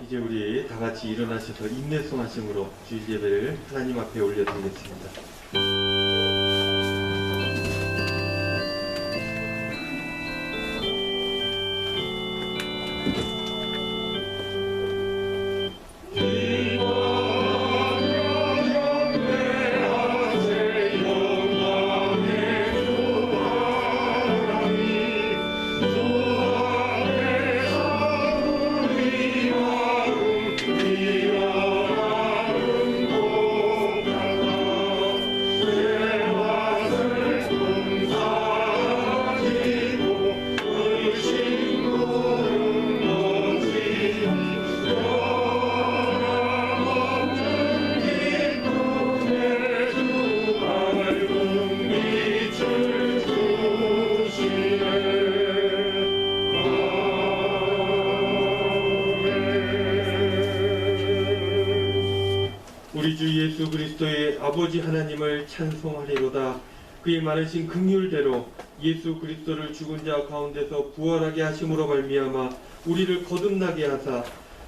이제 우리 다 같이 일어나셔서 인내송하심으로 주일 예배를 하나님 앞에 올려드리겠습니다. 우리 주 예수 그리스도의 아버지 하나님을 찬송하리로다. 그의 많으신 긍휼대로 예수 그리스도를 죽은 자 가운데서 부활하게 하심으로 말미암아 우리를 거듭나게 하사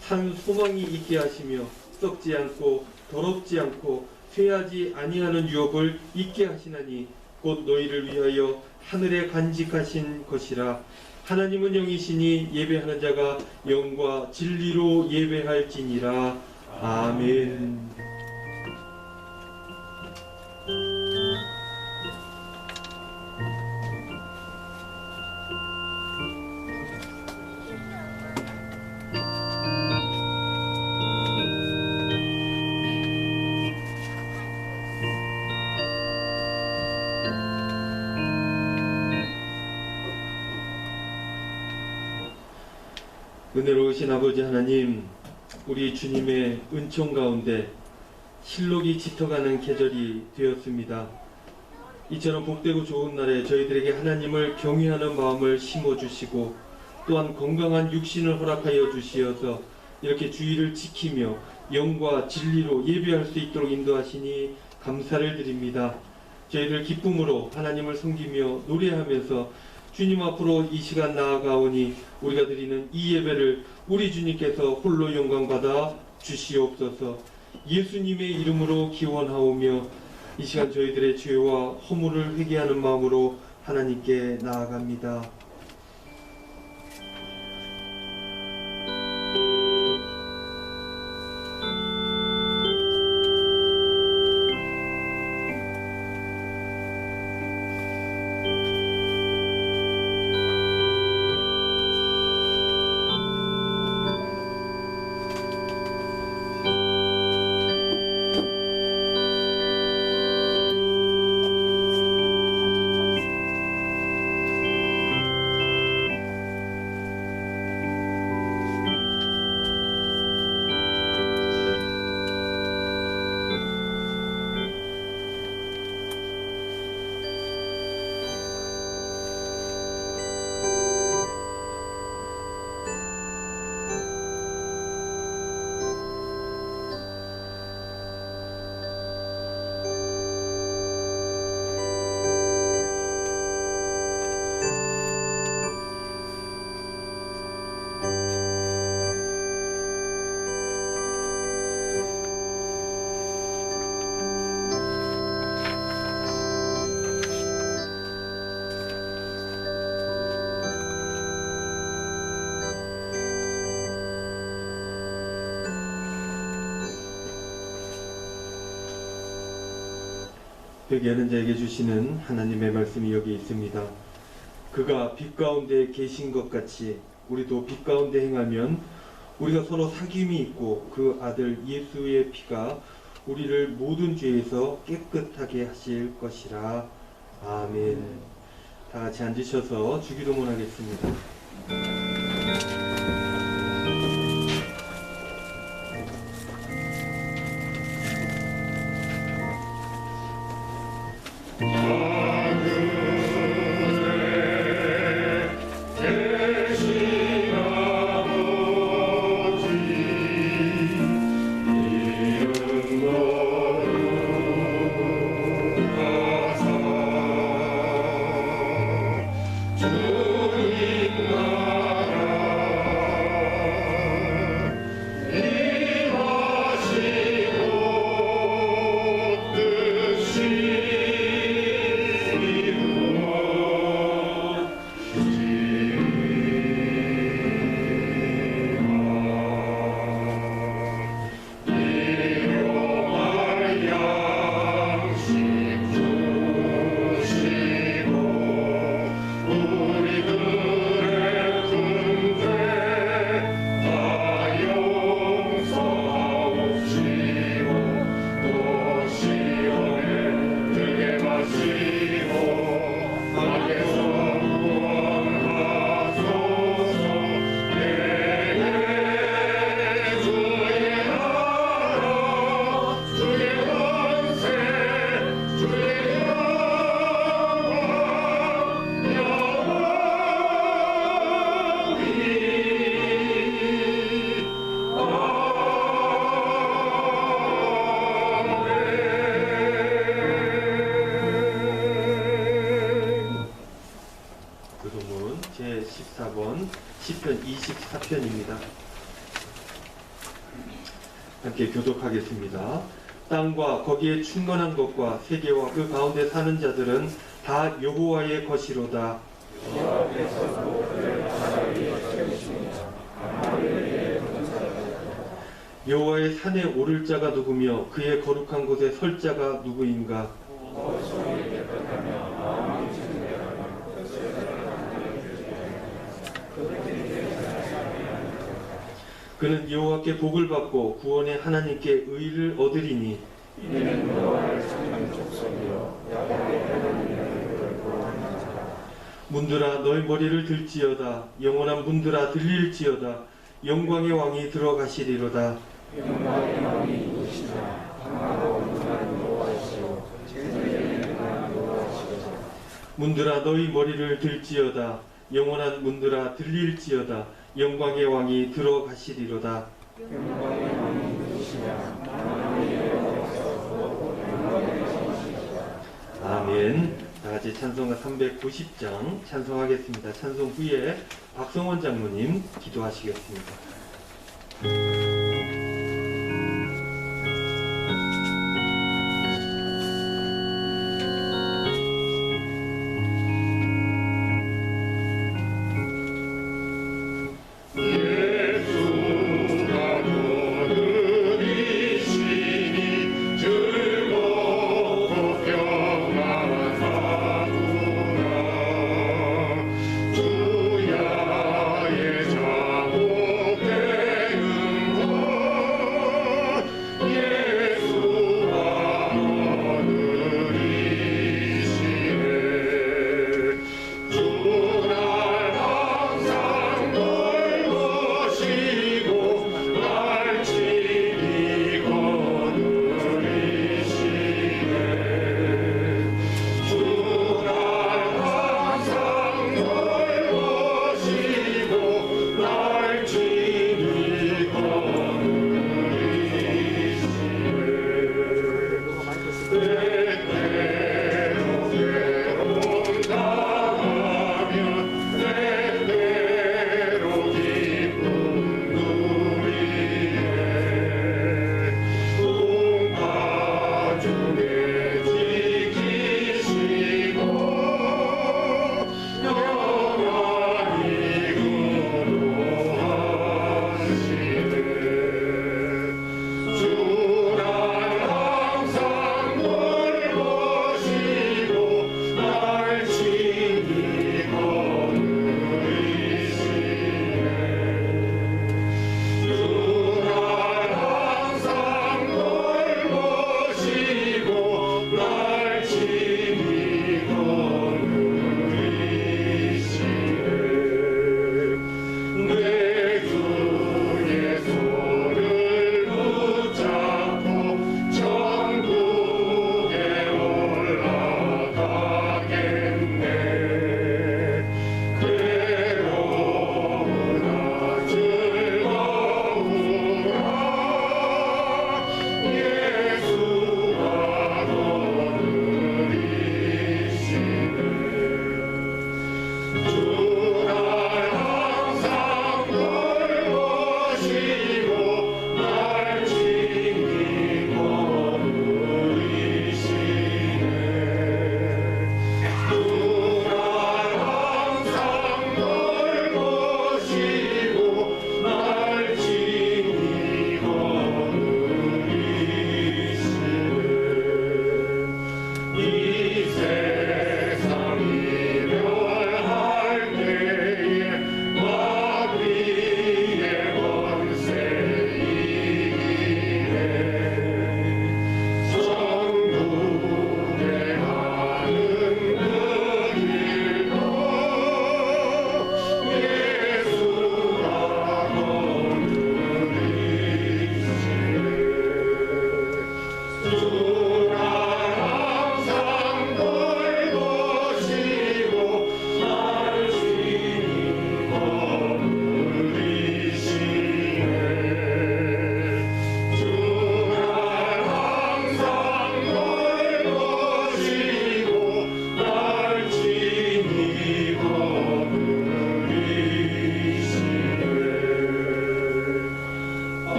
산 소망이 있게 하시며 썩지 않고 더럽지 않고 쇠하지 아니하는 유업을 있게 하시나니 곧 너희를 위하여 하늘에 간직하신 것이라. 하나님은 영이시니 예배하는 자가 영과 진리로 예배할지니라. 아멘. 은혜로우신 아버지 하나님, 우리 주님의 은총 가운데 실록이 짙어가는 계절이 되었습니다. 이처럼 복되고 좋은 날에 저희들에게 하나님을 경외하는 마음을 심어주시고 또한 건강한 육신을 허락하여 주시어서 이렇게 주의를 지키며 영과 진리로 예배할 수 있도록 인도하시니 감사를 드립니다. 저희들 기쁨으로 하나님을 섬기며 노래하면서 주님 앞으로 이 시간 나아가오니 우리가 드리는 이 예배를 우리 주님께서 홀로 영광받아 주시옵소서. 예수님의 이름으로 기원하오며 이 시간 저희들의 죄와 허물을 회개하는 마음으로 하나님께 나아갑니다. 회개하는 자에게 주시는 하나님의 말씀이 여기 있습니다. 그가 빛 가운데 계신 것 같이 우리도 빛 가운데 행하면 우리가 서로 사귐이 있고 그 아들 예수의 피가 우리를 모든 죄에서 깨끗하게 하실 것이라. 아멘. 다 같이 앉으셔서 주기도문 하겠습니다. 주님 교독문 제14번 시편 24편입니다. 함께 교독하겠습니다. 땅과 거기에 충만한 것과 세계와 그 가운데 사는 자들은 다 여호와의 것이로다. 여호와의 산에 오를 자가 누구며 그의 거룩한 곳에 설 자가 누구인가? 그는 여호와께 복을 받고 구원의 하나님께 의를 얻으리니 문들아 너희 머리를 들지어다. 영원한 문들아 들릴지어다. 영광의 왕이 들어가시리로다. 영광의 왕이 누구시냐? 강하고 무한한 여호와시오. 제자의 영광 여호와시오. 문들아 너희 머리를 들지어다. 영원한 문들아 들릴지어다. 영광의 왕이 들어가시리로다. 영광의 왕이 누구시냐? 강하고 여호와시오. 영광의 왕이시오. 아멘. 다같이 찬송가 390장 찬송하겠습니다. 찬송 후에 박성원 장로님 기도하시겠습니다.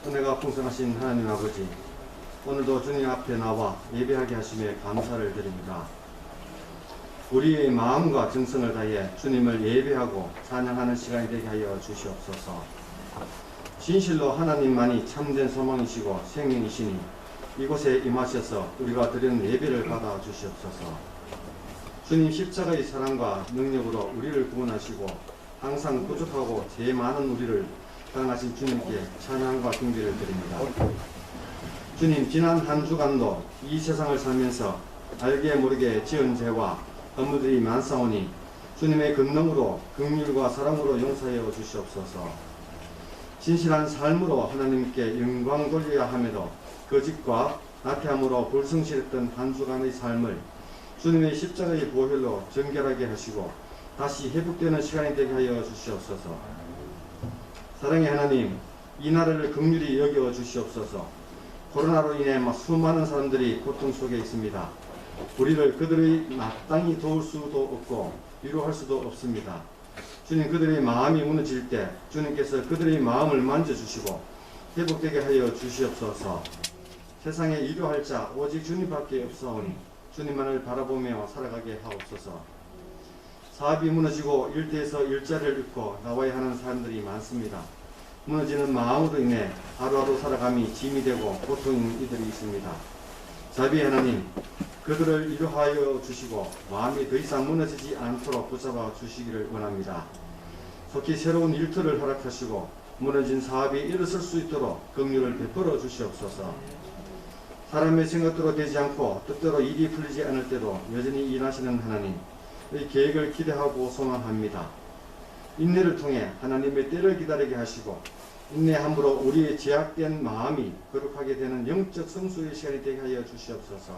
은혜가 풍성하신 하나님 아버지, 오늘도 주님 앞에 나와 예배하게 하심에 감사를 드립니다. 우리의 마음과 정성을 다해 주님을 예배하고 찬양하는 시간이 되게 하여 주시옵소서. 진실로 하나님만이 참된 소망이시고 생명이시니 이곳에 임하셔서 우리가 드리는 예배를 받아 주시옵소서. 주님 십자가의 사랑과 능력으로 우리를 구원하시고 항상 부족하고 죄 많은 우리를 사랑하신 주님께 찬양과 경배를 드립니다. 주님, 지난 한 주간도 이 세상을 살면서 알게 모르게 지은 죄와 업무들이 많사오니 주님의 권능으로 긍휼과 사랑으로 용서하여 주시옵소서. 진실한 삶으로 하나님께 영광 돌려야 함에도 거짓과 나태함으로 불성실했던 한 주간의 삶을 주님의 십자가의 보혈로 정결하게 하시고 다시 회복되는 시간이 되게 하여 주시옵소서. 사랑의 하나님, 이 나라를 긍휼히 여겨 주시옵소서. 코로나로 인해 수많은 사람들이 고통 속에 있습니다. 우리를 그들의 마땅히 도울 수도 없고 위로할 수도 없습니다. 주님, 그들의 마음이 무너질 때 주님께서 그들의 마음을 만져주시고 회복되게 하여 주시옵소서. 세상에 위로할 자 오직 주님밖에 없사오니 주님만을 바라보며 살아가게 하옵소서. 사업이 무너지고 일터에서 일자리를 잃고 나와야 하는 사람들이 많습니다. 무너지는 마음으로 인해 하루하루 살아감이 짐이 되고 고통인 이들이 있습니다. 자비의 하나님, 그들을 위로하여 주시고 마음이 더 이상 무너지지 않도록 붙잡아 주시기를 원합니다. 속히 새로운 일터를 허락하시고 무너진 사업이 일어설 수 있도록 긍휼을 베풀어 주시옵소서. 사람의 생각대로 되지 않고 뜻대로 일이 풀리지 않을 때도 여전히 일하시는 하나님, 이 계획을 기대하고 소망합니다. 인내를 통해 하나님의 때를 기다리게 하시고 인내함으로 우리의 제약된 마음이 거룩하게 되는 영적 성수의 시간이 되게 하여 주시옵소서.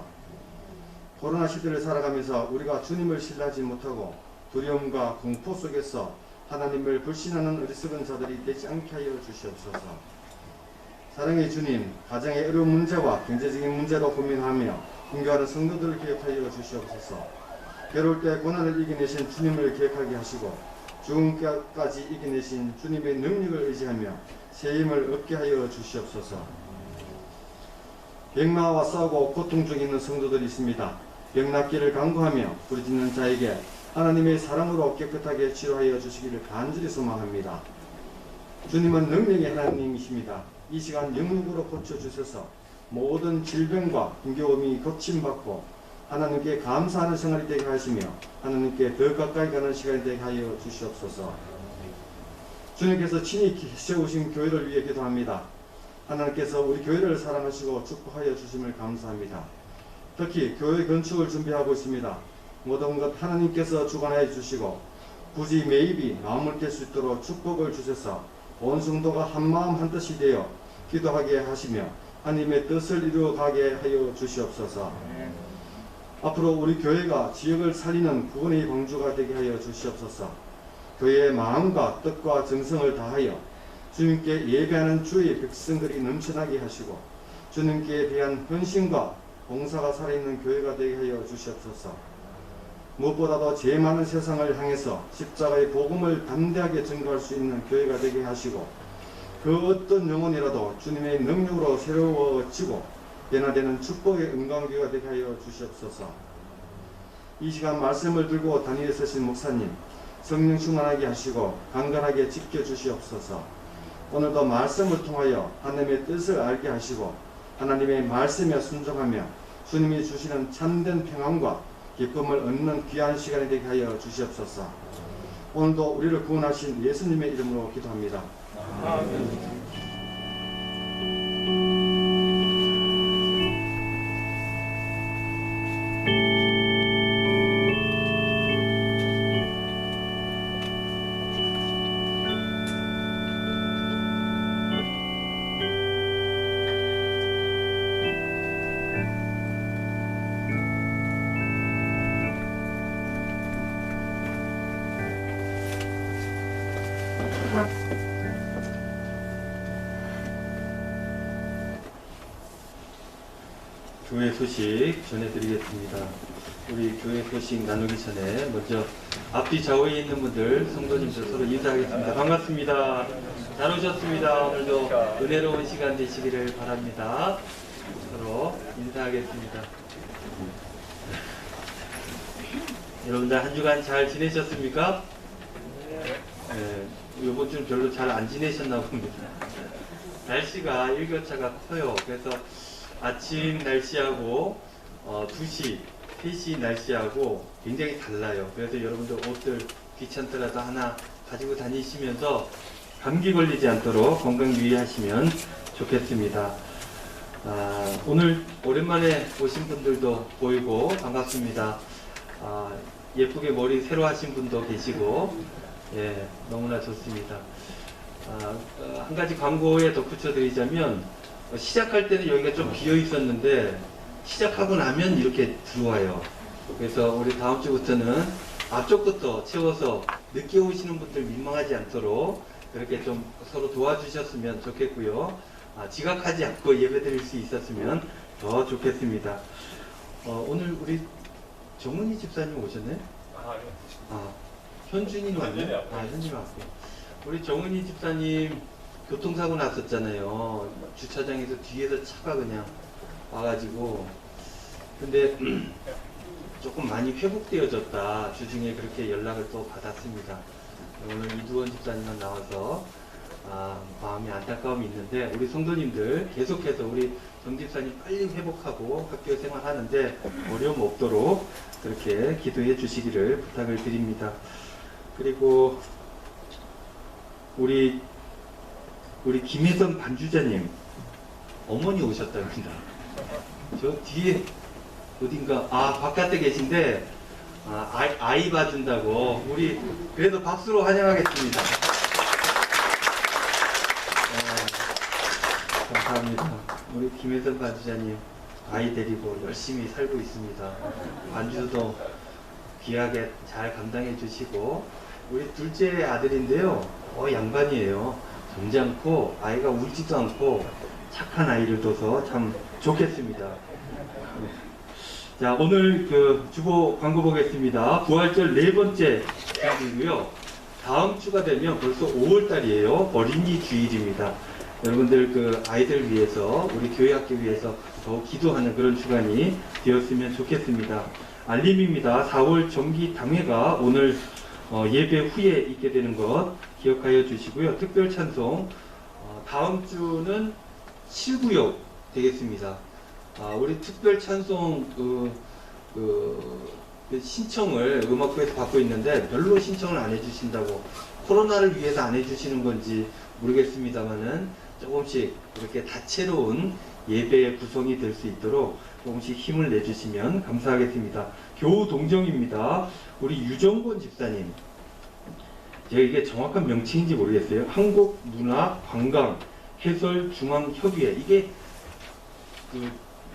코로나 시대를 살아가면서 우리가 주님을 신뢰하지 못하고 두려움과 공포 속에서 하나님을 불신하는 어리석은 자들이 되지 않게 하여 주시옵소서. 사랑의 주님, 가정의 어려운 문제와 경제적인 문제로 고민하며 힘겨워하는 성도들을 기억하여 주시옵소서. 괴로울 때 고난을 이겨내신 주님을 기억하게 하시고 죽음까지 이겨내신 주님의 능력을 의지하며 새 힘을 얻게 하여 주시옵소서. 병마와 싸우고 고통 중에 있는 성도들이 있습니다. 병 낫기를 간구하며 부르짖는 자에게 하나님의 사랑으로 깨끗하게 치료하여 주시기를 간절히 소망합니다. 주님은 능력의 하나님이십니다. 이 시간 영육으로 고쳐주셔서 모든 질병과 힘겨움이 고침받고 하나님께 감사하는 생활이 되게 하시며 하나님께 더 가까이 가는 시간이 되게 하여 주시옵소서. 주님께서 친히 세우신 교회를 위해 기도합니다. 하나님께서 우리 교회를 사랑하시고 축복하여 주심을 감사합니다. 특히 교회 건축을 준비하고 있습니다. 모든 것 하나님께서 주관하여 주시고 굳이 매입이 마음을 깰 수 있도록 축복을 주셔서 온 성도가 한마음 한뜻이 되어 기도하게 하시며 하나님의 뜻을 이루어가게 하여 주시옵소서. 앞으로 우리 교회가 지역을 살리는 구원의 방주가 되게 하여 주시옵소서. 교회의 마음과 뜻과 정성을 다하여 주님께 예배하는 주의 백성들이 넘쳐나게 하시고 주님께 대한 헌신과 봉사가 살아있는 교회가 되게 하여 주시옵소서. 무엇보다도 죄 많은 세상을 향해서 십자가의 복음을 담대하게 전도할 수 있는 교회가 되게 하시고 그 어떤 영혼이라도 주님의 능력으로 새로워지고 변화되는 축복의 은광교회가 되게 하여 주시옵소서. 이 시간 말씀을 들고 단위에 서신 목사님, 성령 충만하게 하시고 강건하게 지켜주시옵소서. 오늘도 말씀을 통하여 하나님의 뜻을 알게 하시고 하나님의 말씀에 순종하며 주님이 주시는 참된 평안과 기쁨을 얻는 귀한 시간이 되게 하여 주시옵소서. 오늘도 우리를 구원하신 예수님의 이름으로 기도합니다. 아멘. 교회 소식 전해드리겠습니다. 우리 교회 소식 나누기 전에 먼저 앞뒤 좌우에 있는 분들, 성도님들 서로 인사하겠습니다. 반갑습니다. 잘 오셨습니다. 오늘도 은혜로운 시간 되시기를 바랍니다. 서로 인사하겠습니다. 여러분들 한 주간 잘 지내셨습니까? 네, 이번 주는 별로 잘 안 지내셨나 봅니다. 날씨가 일교차가 커요. 그래서 아침 날씨하고 2시, 3시 날씨하고 굉장히 달라요. 그래서 여러분들 옷들 귀찮더라도 하나 가지고 다니시면서 감기 걸리지 않도록 건강 유의하시면 좋겠습니다. 오늘 오랜만에 오신 분들도 보이고 반갑습니다. 예쁘게 머리 새로 하신 분도 계시고, 예, 너무나 좋습니다. 한 가지 광고에 덧붙여 드리자면, 시작할 때는 여기가 좀 비어 있었는데, 시작하고 나면 이렇게 들어와요. 그래서 우리 다음 주부터는 앞쪽부터 채워서 늦게 오시는 분들 민망하지 않도록 그렇게 좀 서로 도와주셨으면 좋겠고요. 지각하지 않고 예배 드릴 수 있었으면 더 좋겠습니다. 오늘 우리 정은희 집사님 오셨네? 현준이는 왔네? 현준이 왔고. 우리 정은희 집사님 교통사고 났었잖아요. 주차장에서 뒤에서 차가 그냥 와가지고. 근데 조금 많이 회복되어졌다. 주중에 그렇게 연락을 또 받았습니다. 오늘 이두원 집사님만 나와서 마음이 안타까움이 있는데, 우리 성도님들 계속해서 우리 정 집사님 빨리 회복하고 학교 생활하는데 어려움 없도록 그렇게 기도해 주시기를 부탁을 드립니다. 그리고 우리 김혜선 반주자님 어머니 오셨답니다. 저 뒤에 어딘가 바깥에 계신데 아이 봐준다고. 우리 그래도 박수로 환영하겠습니다. 감사합니다. 우리 김혜선 반주자님 아이 데리고 열심히 살고 있습니다. 반주도 귀하게 잘 감당해 주시고, 우리 둘째 아들인데요, 양반이에요. 점잖고 아이가 울지도 않고 착한 아이를 둬서 참 좋겠습니다. 자, 오늘 주보 광고 보겠습니다. 부활절 4번째 주일이고요. 다음 주가 되면 벌써 5월달이에요. 어린이 주일입니다. 여러분들 아이들 위해서, 우리 교회학교 위해서 더 기도하는 그런 주간이 되었으면 좋겠습니다. 알림입니다. 4월 정기 당회가 오늘 예배 후에 있게 되는 것 기억하여 주시고요. 특별 찬송 다음 주는 7구역 되겠습니다. 우리 특별 찬송 신청을 음악부에서 받고 있는데 별로 신청을 안 해주신다고, 코로나를 위해서 안 해주시는 건지 모르겠습니다만은 조금씩 이렇게 다채로운 예배의 구성이 될 수 있도록 조금씩 힘을 내주시면 감사하겠습니다. 교우 동정입니다. 우리 유정권 집사님, 제가 이게 정확한 명칭인지 모르겠어요. 한국문화관광해설중앙협의회, 이게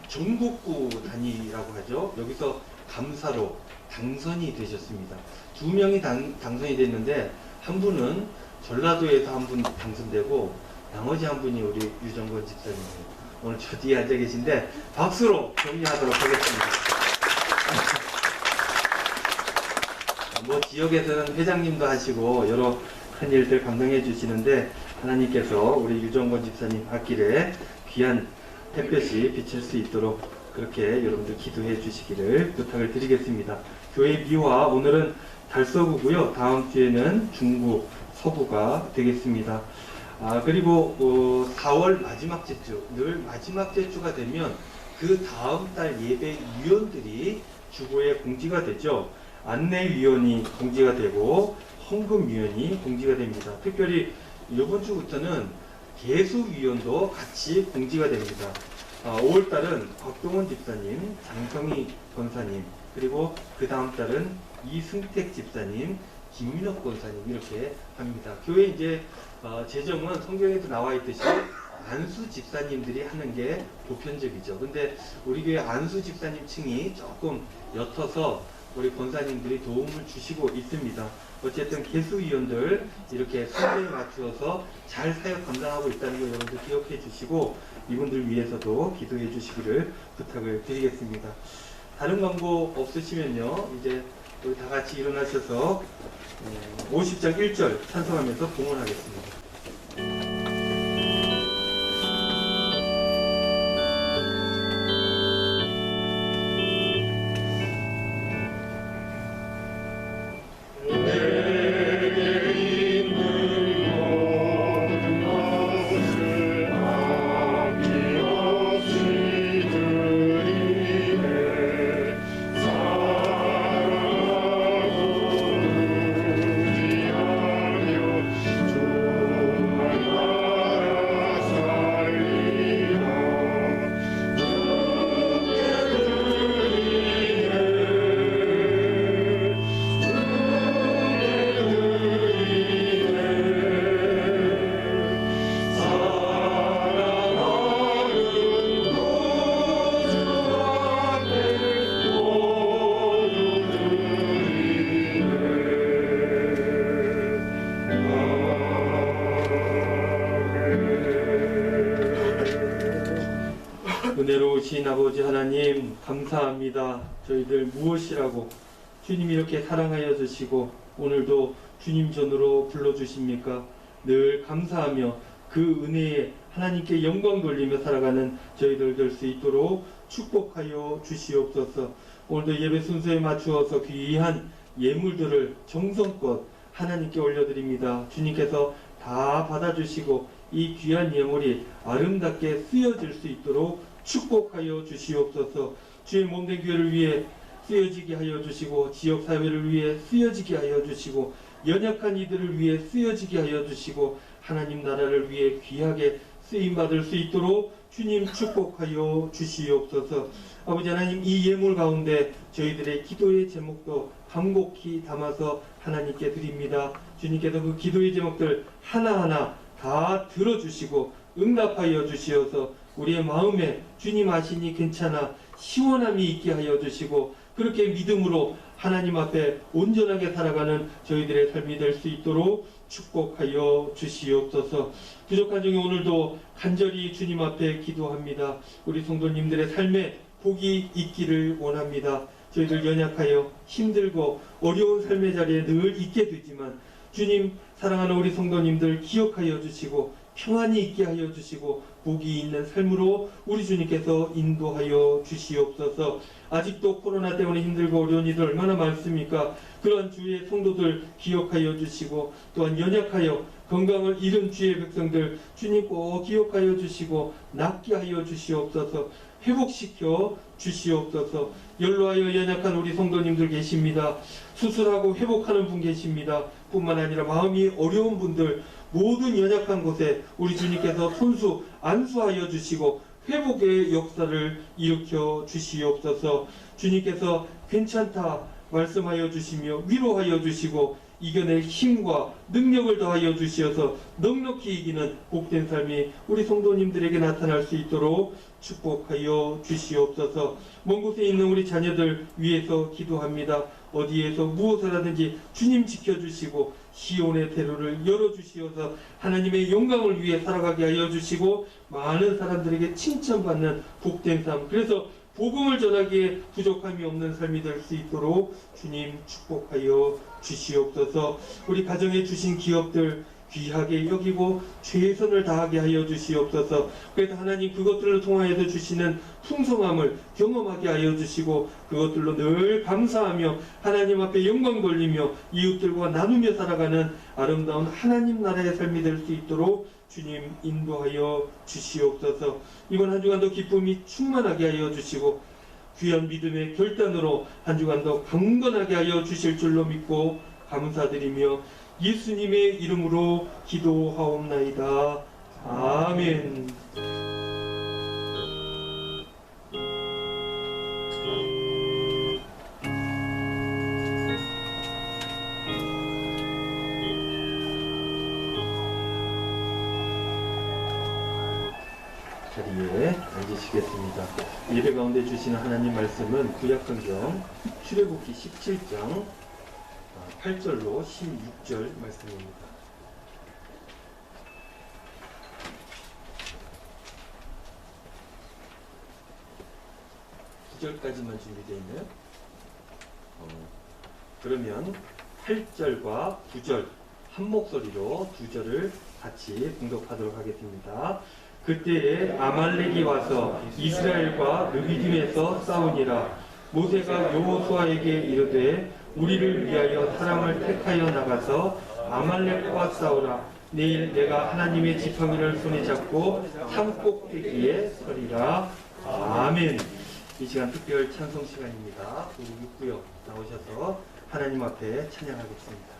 전국구 단위라고 하죠. 여기서 감사로 당선이 되셨습니다. 2명이 당선이 됐는데, 한 분은 전라도에서 한 분 당선되고 나머지 한 분이 우리 유정권 집사님이에요. 오늘 저 뒤에 앉아 계신데 박수로 격려하도록 하겠습니다. 지역에서는 회장님도 하시고 여러 큰 일들 감당해 주시는데, 하나님께서 우리 유정권 집사님 앞길에 귀한 햇볕이 비칠 수 있도록 그렇게 여러분들 기도해 주시기를 부탁을 드리겠습니다. 교회 미화, 오늘은 달서구고요. 다음 주에는 중구, 서구가 되겠습니다. 그리고 4월 마지막 주, 늘 마지막 주가 되면 그 다음 달 예배 위원들이 주보에 공지가 되죠. 안내위원이 공지가 되고 헌금위원이 공지가 됩니다. 특별히 이번 주부터는 개수위원도 같이 공지가 됩니다. 5월달은 곽동원 집사님, 장성희 권사님, 그리고 그 다음 달은 이승택 집사님, 김민혁 권사님, 이렇게 합니다. 교회 이제 재정은 성경에도 나와 있듯이 안수 집사님들이 하는 게 보편적이죠. 근데 우리 교회 안수 집사님 층이 조금 옅어서 우리 권사님들이 도움을 주시고 있습니다. 어쨌든 개수위원들 이렇게 순서에 맞추어서 잘 사역 감당하고 있다는 거 여러분들 기억해 주시고, 이분들 위해서도 기도해 주시기를 부탁을 드리겠습니다. 다른 방법 없으시면요, 이제 우리 다 같이 일어나셔서 50장 1절 찬송하면서 봉헌하겠습니다. 은혜로우신 아버지 하나님, 감사합니다. 저희들 무엇이라고 주님이 이렇게 사랑하여 주시고 오늘도 주님 전으로 불러주십니까? 늘 감사하며 그 은혜에 하나님께 영광 돌리며 살아가는 저희들 될 수 있도록 축복하여 주시옵소서. 오늘도 예배 순서에 맞추어서 귀한 예물들을 정성껏 하나님께 올려드립니다. 주님께서 다 받아주시고 이 귀한 예물이 아름답게 쓰여질 수 있도록 축복하여 주시옵소서. 주의 몸된 교회를 위해 쓰여지게 하여 주시고 지역사회를 위해 쓰여지게 하여 주시고 연약한 이들을 위해 쓰여지게 하여 주시고 하나님 나라를 위해 귀하게 쓰임받을 수 있도록 주님 축복하여 주시옵소서. 아버지 하나님, 이 예물 가운데 저희들의 기도의 제목도 간곡히 담아서 하나님께 드립니다. 주님께서 그 기도의 제목들 하나하나 다 들어주시고 응답하여 주시어서 우리의 마음에 주님 아시니 괜찮아 시원함이 있게 하여 주시고 그렇게 믿음으로 하나님 앞에 온전하게 살아가는 저희들의 삶이 될 수 있도록 축복하여 주시옵소서. 부족한 중에 오늘도 간절히 주님 앞에 기도합니다. 우리 성도님들의 삶에 복이 있기를 원합니다. 저희들 연약하여 힘들고 어려운 삶의 자리에 늘 있게 되지만 주님 사랑하는 우리 성도님들 기억하여 주시고 평안이 있게 하여 주시고 복이 있는 삶으로 우리 주님께서 인도하여 주시옵소서. 아직도 코로나 때문에 힘들고 어려운 이들 얼마나 많습니까? 그런 주의 성도들 기억하여 주시고 또한 연약하여 건강을 잃은 주의 백성들 주님 꼭 기억하여 주시고 낫게 하여 주시옵소서. 회복시켜 주시옵소서. 연로하여 연약한 우리 성도님들 계십니다. 수술하고 회복하는 분 계십니다. 뿐만 아니라 마음이 어려운 분들 모든 연약한 곳에 우리 주님께서 손수 안수하여 주시고 회복의 역사를 일으켜 주시옵소서. 주님께서 괜찮다 말씀하여 주시며 위로하여 주시고 이겨낼 힘과 능력을 더하여 주시어서 넉넉히 이기는 복된 삶이 우리 성도님들에게 나타날 수 있도록 축복하여 주시옵소서. 먼 곳에 있는 우리 자녀들 위해서 기도합니다. 어디에서 무엇을 하든지 주님 지켜주시고 시온의 대로를 열어주시어서 하나님의 영광을 위해 살아가게 하여 주시고 많은 사람들에게 칭찬받는 복된 삶, 그래서 복음을 전하기에 부족함이 없는 삶이 될 수 있도록 주님 축복하여 주시옵소서. 우리 가정에 주신 기업들 귀하게 여기고 최선을 다하게 하여 주시옵소서. 그래서 하나님 그것들을 통하여서 주시는 풍성함을 경험하게 하여 주시고 그것들로 늘 감사하며 하나님 앞에 영광 돌리며 이웃들과 나누며 살아가는 아름다운 하나님 나라의 삶이 될 수 있도록 주님 인도하여 주시옵소서. 이번 한 주간도 기쁨이 충만하게 하여 주시고 귀한 믿음의 결단으로 한 주간도 강건하게 하여 주실 줄로 믿고 감사드리며 예수님의 이름으로 기도하옵나이다. 아멘. 자리에 앉으시겠습니다. 예배 가운데 주시는 하나님 말씀은 구약성경 출애굽기 17장 8절로 16절 말씀입니다. 9절까지만 준비되어 있나요? 그러면 8절과 9절 한 목소리로 두 절을 같이 봉독하도록 하겠습니다. 그때에 아말렉이 와서 이스라엘과 르비딤에서 싸우니라. 모세가 여호수아에게 이르되 우리를 위하여 사람을 택하여 나가서 아말렉과 싸우라. 내일 내가 하나님의 지팡이를 손에 잡고 산 꼭대기에 서리라. 아멘. 이 시간 특별 찬송 시간입니다. 우리 육구역 나오셔서 하나님 앞에 찬양하겠습니다.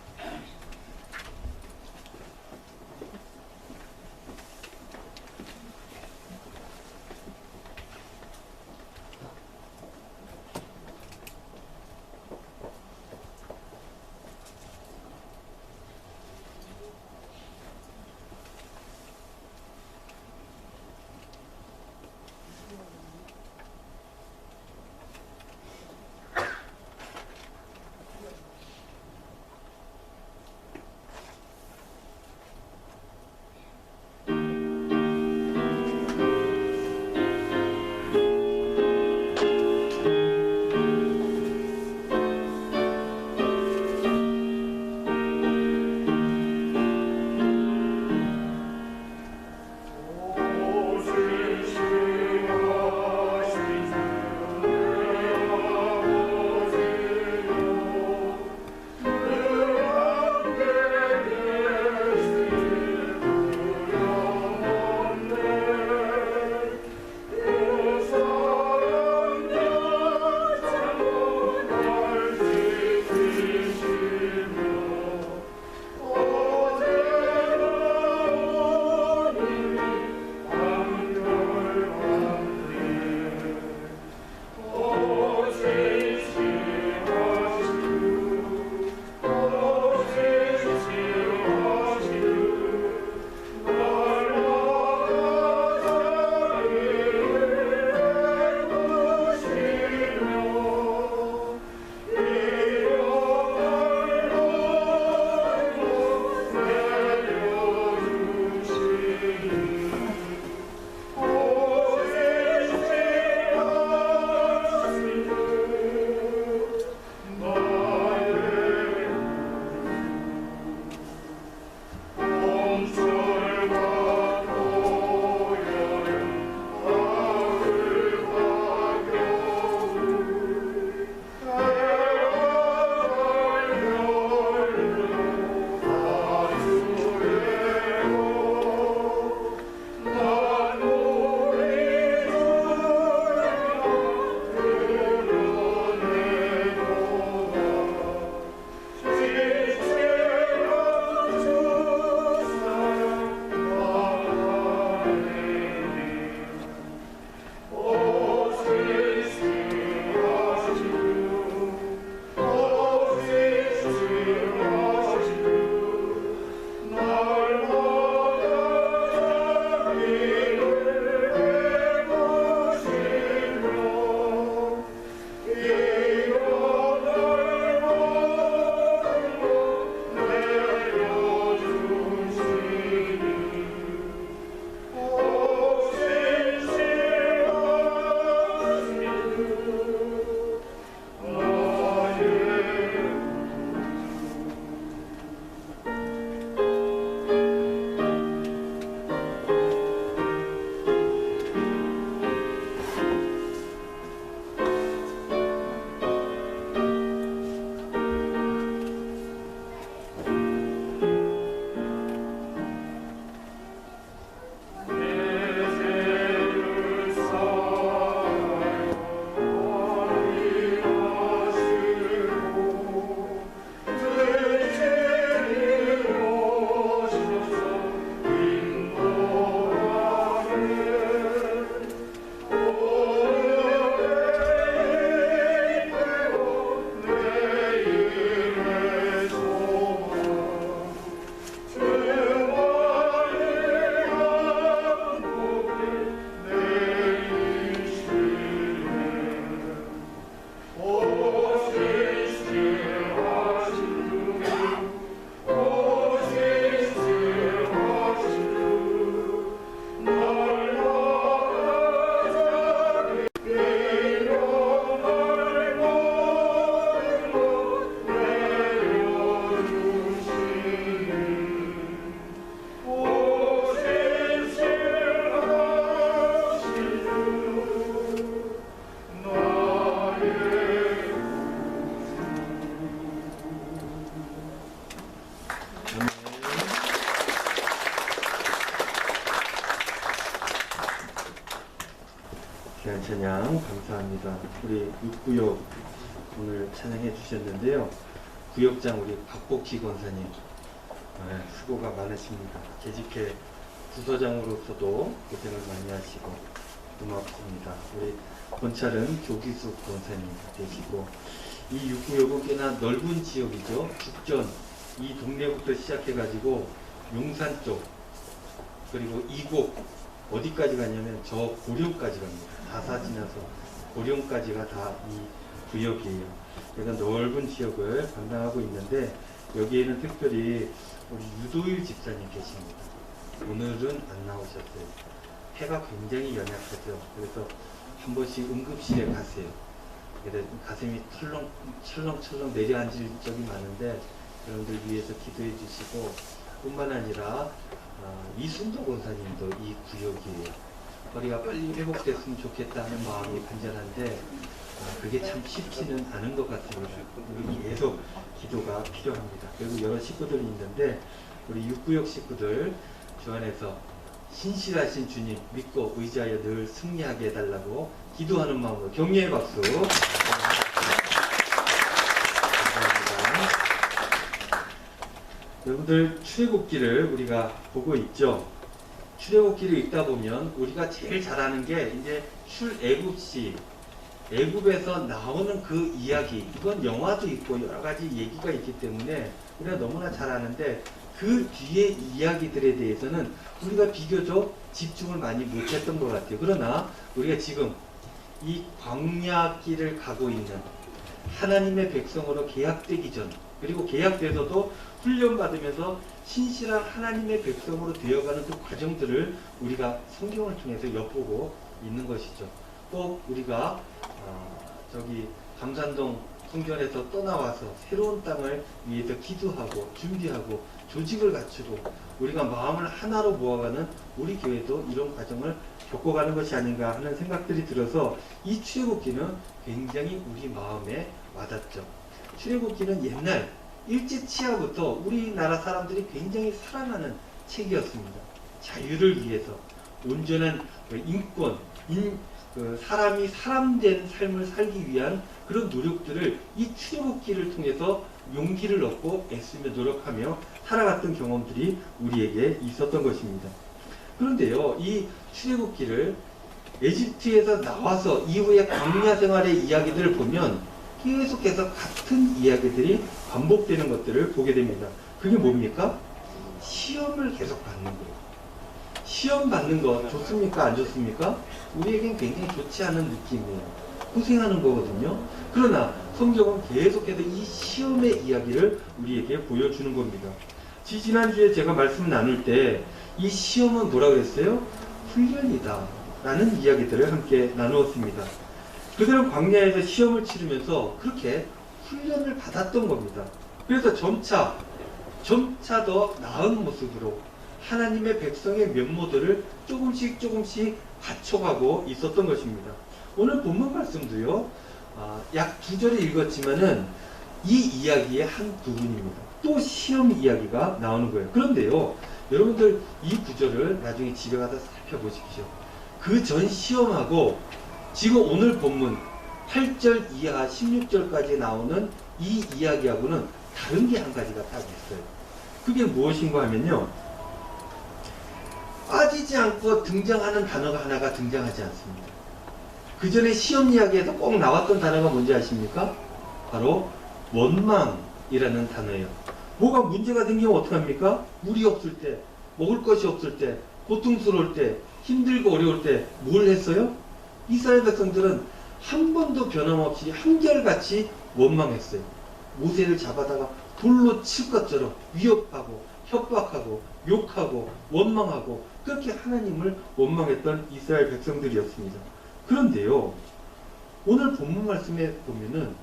귀한 찬양 감사합니다. 우리 6구역 오늘 찬양해 주셨는데요. 구역장 우리 박복희 권사님 수고가 많으십니다. 재직회 부서장으로서도 고생을 많이 하시고 고맙습니다. 우리 권찰은 조기숙 권사님 되시고 이 6구역은 꽤나 넓은 지역이죠. 죽전 이 동네부터 시작해가지고 용산 쪽 그리고 이곡 어디까지 가냐면 저 고령까지 갑니다. 다사 지나서 고령까지가 다 이 구역이에요. 그래서 넓은 지역을 담당하고 있는데 여기에는 특별히 우리 유도일 집사님 계십니다. 오늘은 안 나오셨어요. 해가 굉장히 연약하죠. 그래서 한 번씩 응급실에 가세요. 그래서 가슴이 철렁철렁 내려앉을 적이 많은데 여러분들 위해서 기도해 주시고 뿐만 아니라 이순도 권사님도 이 구역이에요. 허리가 빨리 회복됐으면 좋겠다 하는 마음이 간절한데 그게 참 쉽지는 않은 것 같습니다. 우리 계속 기도가 필요합니다. 그리고 여러 식구들이 있는데 우리 6구역 식구들 주 안에서 신실하신 주님 믿고 의지하여 늘 승리하게 해달라고 기도하는 마음으로 격려의 박수 감사합니다. 여러분들 출애굽기를 우리가 보고 있죠. 출애굽기를 읽다 보면 우리가 제일 잘 아는 게 이제 출애굽시 애굽에서 나오는 그 이야기, 이건 영화도 있고 여러 가지 얘기가 있기 때문에 우리가 너무나 잘 아는데 그 뒤의 이야기들에 대해서는 우리가 비교적 집중을 많이 못했던 것 같아요. 그러나 우리가 지금 이 광야길을 가고 있는 하나님의 백성으로 계약되기 전 그리고 계약돼서도 훈련받으면서 신실한 하나님의 백성으로 되어가는 그 과정들을 우리가 성경을 통해서 엿보고 있는 것이죠. 꼭 우리가 저기 감산동 성전에서 떠나와서 새로운 땅을 위해서 기도하고 준비하고 조직을 갖추고 우리가 마음을 하나로 모아가는 우리 교회도 이런 과정을 겪어가는 것이 아닌가 하는 생각들이 들어서 이 출애굽기는 굉장히 우리 마음에 와닿죠. 출애굽기는 옛날 일제치하부터 우리나라 사람들이 굉장히 사랑하는 책이었습니다. 자유를 위해서 온전한 인권, 사람이 사람된 삶을 살기 위한 그런 노력들을 이 출애굽기를 통해서 용기를 얻고 애쓰며 노력하며 살아갔던 경험들이 우리에게 있었던 것입니다. 그런데요, 이 출애굽기를 에집트에서 나와서 이후의 광야 생활의 이야기들을 보면 계속해서 같은 이야기들이 반복되는 것들을 보게 됩니다. 그게 뭡니까? 시험을 계속 받는 거예요. 시험 받는 거 좋습니까? 안 좋습니까? 우리에겐 굉장히 좋지 않은 느낌이에요. 고생하는 거거든요. 그러나 성경은 계속해서 이 시험의 이야기를 우리에게 보여주는 겁니다. 지난주에 제가 말씀 나눌 때 이 시험은 뭐라 그랬어요? 훈련이다 라는 이야기들을 함께 나누었습니다. 그들은 광야에서 시험을 치르면서 그렇게 훈련을 받았던 겁니다. 그래서 점차 더 나은 모습으로 하나님의 백성의 면모들을 조금씩 갖춰가고 있었던 것입니다. 오늘 본문 말씀도요, 약 2절을 읽었지만은 이 이야기의 한 부분입니다. 또 시험 이야기가 나오는 거예요. 그런데요, 여러분들 이 구절을 나중에 집에 가서 살펴보십시오. 그 전 시험하고 지금 오늘 본문 8절 이하 16절까지 나오는 이 이야기하고는 다른 게 한 가지가 딱 있어요. 그게 무엇인가 하면요, 빠지지 않고 등장하는 단어가 하나가 등장하지 않습니다. 그 전에 시험 이야기에서 꼭 나왔던 단어가 뭔지 아십니까? 바로 원망이라는 단어예요. 뭐가 문제가 생기면 어떡합니까? 물이 없을 때, 먹을 것이 없을 때, 고통스러울 때, 힘들고 어려울 때 뭘 했어요? 이스라엘 백성들은 한 번도 변함없이 한결같이 원망했어요. 모세를 잡아다가 돌로 칠 것처럼 위협하고 협박하고 욕하고 원망하고 그렇게 하나님을 원망했던 이스라엘 백성들이었습니다. 그런데요, 오늘 본문 말씀에 보면은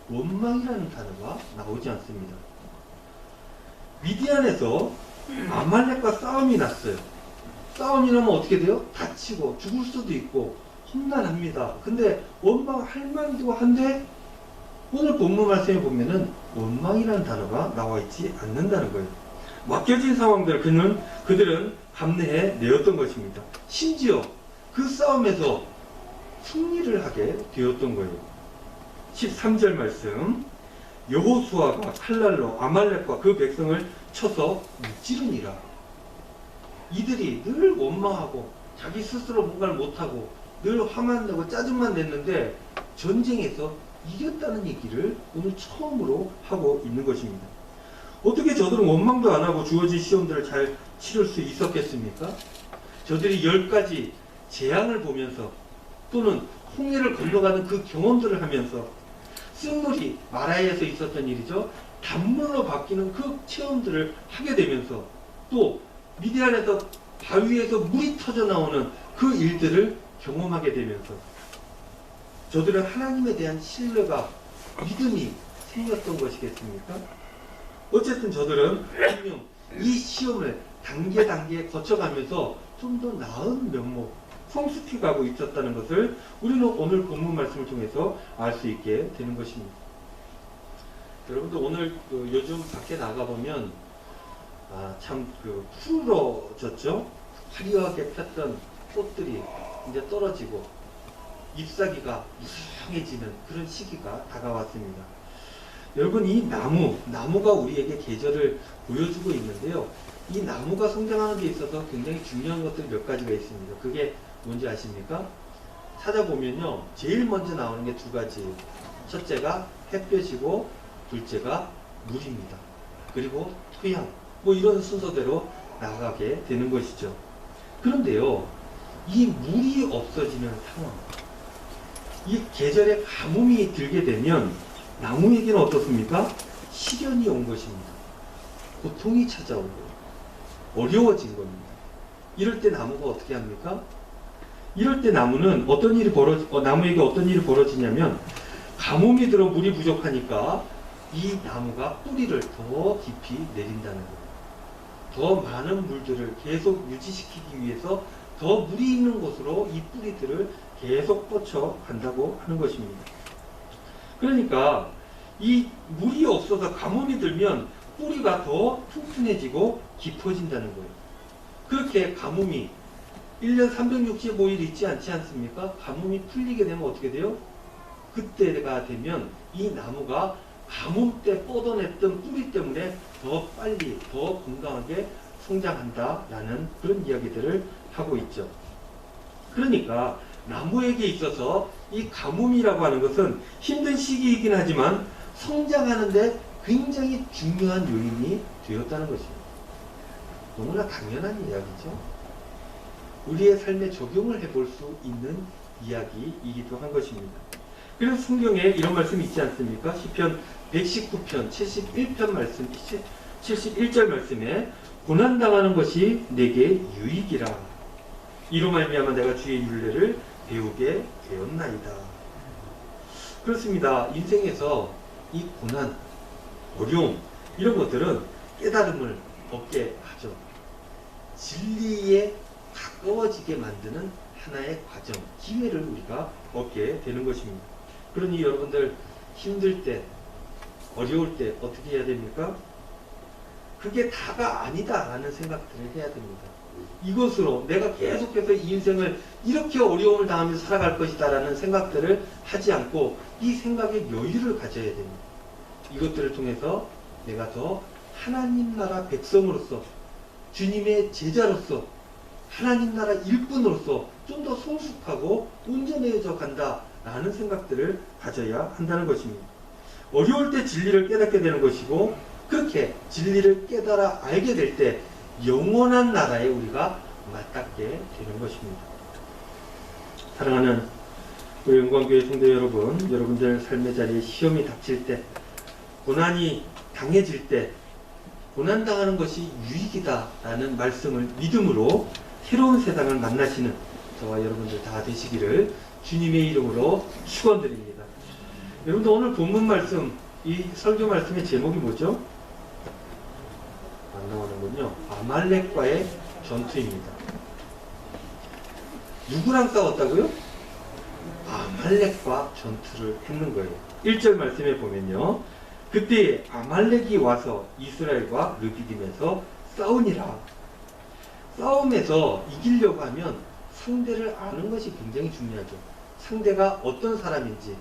원망이라는 단어가 나오지 않습니다. 미디안에서 아말렉과 싸움이 났어요. 싸움이 나면 어떻게 돼요? 다치고 죽을 수도 있고 험난합니다. 근데 원망할 만도 한데 오늘 본문 말씀에 보면은 원망이라는 단어가 나와 있지 않는다는 거예요. 맡겨진 상황들을 그들은 감내해 내었던 것입니다. 심지어 그 싸움에서 승리를 하게 되었던 거예요. 13절 말씀, 여호수아가 칼날로 아말렉과 그 백성을 쳐서 무찌르니라. 이들이 늘 원망하고 자기 스스로 뭔가를 못하고 늘 화만 내고 짜증만 냈는데 전쟁에서 이겼다는 얘기를 오늘 처음으로 하고 있는 것입니다. 어떻게 저들은 원망도 안 하고 주어진 시험들을 잘 치를 수 있었겠습니까? 저들이 10가지 재앙을 보면서 또는 홍해를 건너가는 그 경험들을 하면서 쓴물이 마라에서 있었던 일이죠. 단물로 바뀌는 그 체험들을 하게 되면서 또 미디안에서 바위에서 물이 터져 나오는 그 일들을 경험하게 되면서 저들은 하나님에 대한 신뢰가 믿음이 생겼던 것이겠습니까? 어쨌든 저들은 분명 이 시험을 단계 거쳐가면서 좀 더 나은 면목, 성숙해가고 있었다는 것을 우리는 오늘 본문 말씀을 통해서 알 수 있게 되는 것입니다. 여러분들 오늘 요즘 밖에 나가보면 참 푸르러졌죠? 화려하게 폈던 꽃들이 이제 떨어지고 잎사귀가 무성해지는 그런 시기가 다가왔습니다. 여러분 이 나무가 우리에게 계절을 보여주고 있는데요. 이 나무가 성장하는 데 있어서 굉장히 중요한 것들이 몇 가지가 있습니다. 그게 뭔지 아십니까? 찾아보면요. 제일 먼저 나오는 게 2가지. 첫째가 햇볕이고 둘째가 물입니다. 그리고 토양. 뭐 이런 순서대로 나가게 되는 것이죠. 그런데요. 이 물이 없어지는 상황. 이 계절에 가뭄이 들게 되면 나무에게는 어떻습니까? 시련이 온 것입니다. 고통이 찾아오고 어려워진 겁니다. 이럴 때 나무가 어떻게 합니까? 이럴 때 나무는 나무에게 어떤 일이 벌어지냐면 가뭄이 들어 물이 부족하니까 이 나무가 뿌리를 더 깊이 내린다는 거예요. 더 많은 물들을 계속 유지시키기 위해서 더 물이 있는 곳으로 이 뿌리들을 계속 뻗쳐 간다고 하는 것입니다. 그러니까 이 물이 없어서 가뭄이 들면 뿌리가 더 튼튼해지고 깊어진다는 거예요. 그렇게 가뭄이 1년 365일 있지 않지 않습니까? 가뭄이 풀리게 되면 어떻게 돼요? 그때가 되면 이 나무가 가뭄 때 뻗어냈던 뿌리 때문에 더 빨리 더 건강하게 성장한다라는 그런 이야기들을 하고 있죠. 그러니까 나무에게 있어서 이 가뭄이라고 하는 것은 힘든 시기이긴 하지만 성장하는데 굉장히 중요한 요인이 되었다는 것입니다. 너무나 당연한 이야기죠. 우리의 삶에 적용을 해볼 수 있는 이야기이기도 한 것입니다. 그래서 성경에 이런 말씀이 있지 않습니까? 시편 119편 71편 말씀 71절 말씀에 고난당하는 것이 내게 유익이라. 이로 말미암아 내가 주의 율례를 배우게 되었나이다. 그렇습니다. 인생에서 이 고난, 어려움 이런 것들은 깨달음을 얻게 하죠. 진리에 가까워지게 만드는 하나의 과정, 기회를 우리가 얻게 되는 것입니다. 그러니 여러분들 힘들 때, 어려울 때 어떻게 해야 됩니까? 그게 다가 아니다라는 생각들을 해야 됩니다. 이것으로 내가 계속해서 이 인생을 이렇게 어려움을 당하면서 살아갈 것이다라는 생각들을 하지 않고 이 생각에 여유를 가져야 됩니다. 이것들을 통해서 내가 더 하나님 나라 백성으로서 주님의 제자로서 하나님 나라 일꾼으로서 좀 더 성숙하고 온전해져 간다라는 생각들을 가져야 한다는 것입니다. 어려울 때 진리를 깨닫게 되는 것이고 그렇게 진리를 깨달아 알게 될 때 영원한 나라에 우리가 맞닿게 되는 것입니다. 사랑하는 우리 영광교회 성도 여러분, 여러분들 삶의 자리에 시험이 닥칠 때, 고난이 당해질 때 고난당하는 것이 유익이다라는 말씀을 믿음으로 새로운 세상을 만나시는 저와 여러분들 다 되시기를 주님의 이름으로 축원드립니다. 여러분들 오늘 본문 말씀, 이 설교 말씀의 제목이 뭐죠? 안 나오는군요. 아말렉과의 전투입니다. 누구랑 싸웠다고요? 아말렉과 전투를 했는 거예요. 1절 말씀에 보면요. 그때 아말렉이 와서 이스라엘과 르비딤에서 싸우니라. 싸움에서 이기려고 하면 상대를 아는 것이 굉장히 중요하죠. 상대가 어떤 사람인지,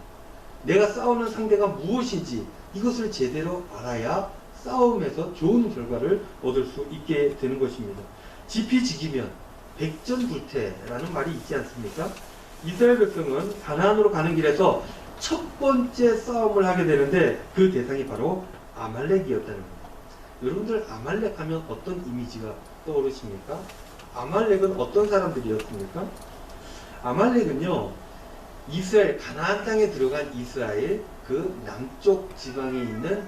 내가 싸우는 상대가 무엇인지 이것을 제대로 알아야 싸움에서 좋은 결과를 얻을 수 있게 되는 것입니다. 지피지기면 백전불태라는 말이 있지 않습니까? 이스라엘 백성은 가나안으로 가는 길에서 첫 번째 싸움을 하게 되는데 그 대상이 바로 아말렉이었다는 겁니다. 여러분들 아말렉 하면 어떤 이미지가 떠오르십니까? 아말렉은 어떤 사람들이었습니까? 아말렉은요, 이스라엘 가나안 땅에 들어간 이스라엘 그 남쪽 지방에 있는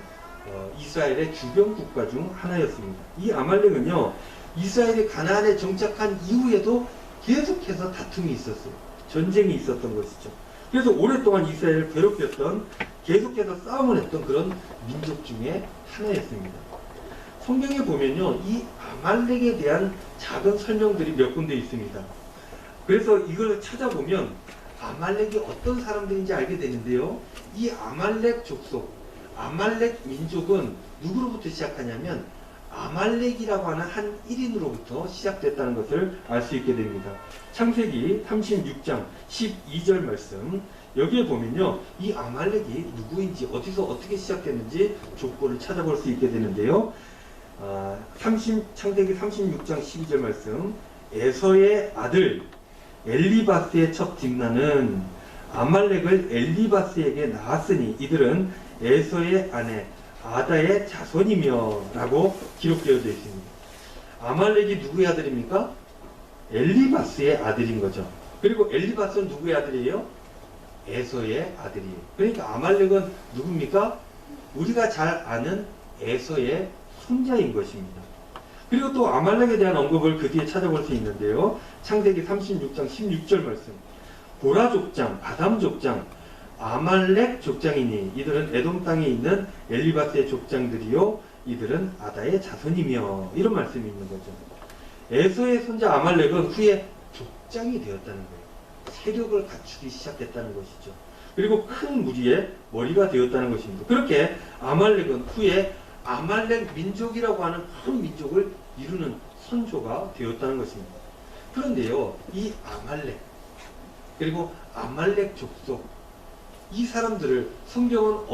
이스라엘의 주변 국가 중 하나였습니다. 이 아말렉은요, 이스라엘이 가나안에 정착한 이후에도 계속해서 다툼이 있었어요. 전쟁이 있었던 것이죠. 그래서 오랫동안 이스라엘을 괴롭혔던, 계속해서 싸움을 했던 그런 민족 중에 하나였습니다. 성경에 보면요, 이 아말렉에 대한 작은 설명들이 몇 군데 있습니다. 그래서 이걸 찾아보면 아말렉이 어떤 사람들인지 알게 되는데요. 이 아말렉 족속, 아말렉 민족은 누구로부터 시작하냐면 아말렉이라고 하는 한 1인으로부터 시작됐다는 것을 알 수 있게 됩니다. 창세기 36장 12절 말씀, 여기에 보면요, 이 아말렉이 누구인지, 어디서 어떻게 시작됐는지 족보를 찾아볼 수 있게 되는데요. 창세기 36장 12절 말씀, 에서의 아들 엘리바스의 첫 딥나는 아말렉을 엘리바스에게 낳았으니 이들은 에서의 아내 아다의 자손이며 라고 기록되어 있습니다. 아말렉이 누구의 아들입니까? 엘리바스의 아들인 거죠. 그리고 엘리바스는 누구의 아들이에요? 에서의 아들이에요. 그러니까 아말렉은 누굽니까? 우리가 잘 아는 에서의 손자인 것입니다. 그리고 또 아말렉에 대한 언급을 그 뒤에 찾아볼 수 있는데요. 창세기 36장 16절 말씀, 보라 족장, 바담 족장, 아말렉 족장이니 이들은 에돔 땅에 있는 엘리바스의 족장들이요 이들은 아다의 자손이며, 이런 말씀이 있는 거죠. 에서의 손자 아말렉은 후에 족장이 되었다는 거예요. 세력을 갖추기 시작했다는 것이죠. 그리고 큰 무리의 머리가 되었다는 것입니다. 그렇게 아말렉은 후에 아말렉 민족이라고 하는 큰 민족을 이루는 선조가 되었다는 것입니다. 그런데요, 이 아말렉, 그리고 아말렉 족속, 이 사람들을 성경은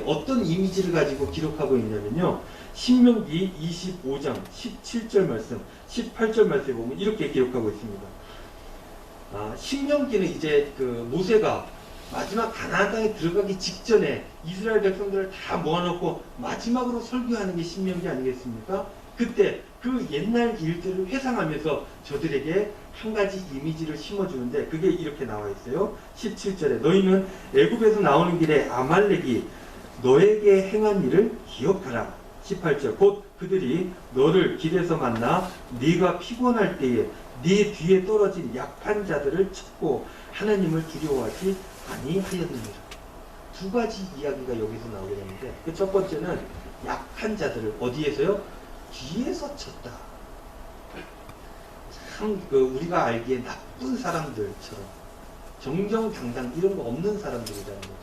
어떤 이미지를 가지고 기록하고 있냐면요, 신명기 25장 17절 말씀, 18절 말씀에 보면 이렇게 기록하고 있습니다. 신명기는 이제 그 모세가 마지막 가나안 땅에 들어가기 직전에 이스라엘 백성들을 다 모아놓고 마지막으로 설교하는 게 신명기 아니겠습니까? 그때 그 옛날 일들을 회상하면서 저들에게 한 가지 이미지를 심어주는데 그게 이렇게 나와 있어요. 17절에 너희는 애굽에서 나오는 길에 아말렉이 너에게 행한 일을 기억하라. 18절 곧 그들이 너를 길에서 만나 네가 피곤할 때에 네 뒤에 떨어진 약한 자들을 찾고 하나님을 두려워하지 아니하였느니라. 두 가지 이야기가 여기서 나오게 되는데 그 첫 번째는 약한 자들을 어디에서요? 뒤에서 쳤다. 참 우리가 알기에 나쁜 사람들처럼 정정당당 이런 거 없는 사람들이라는 거죠.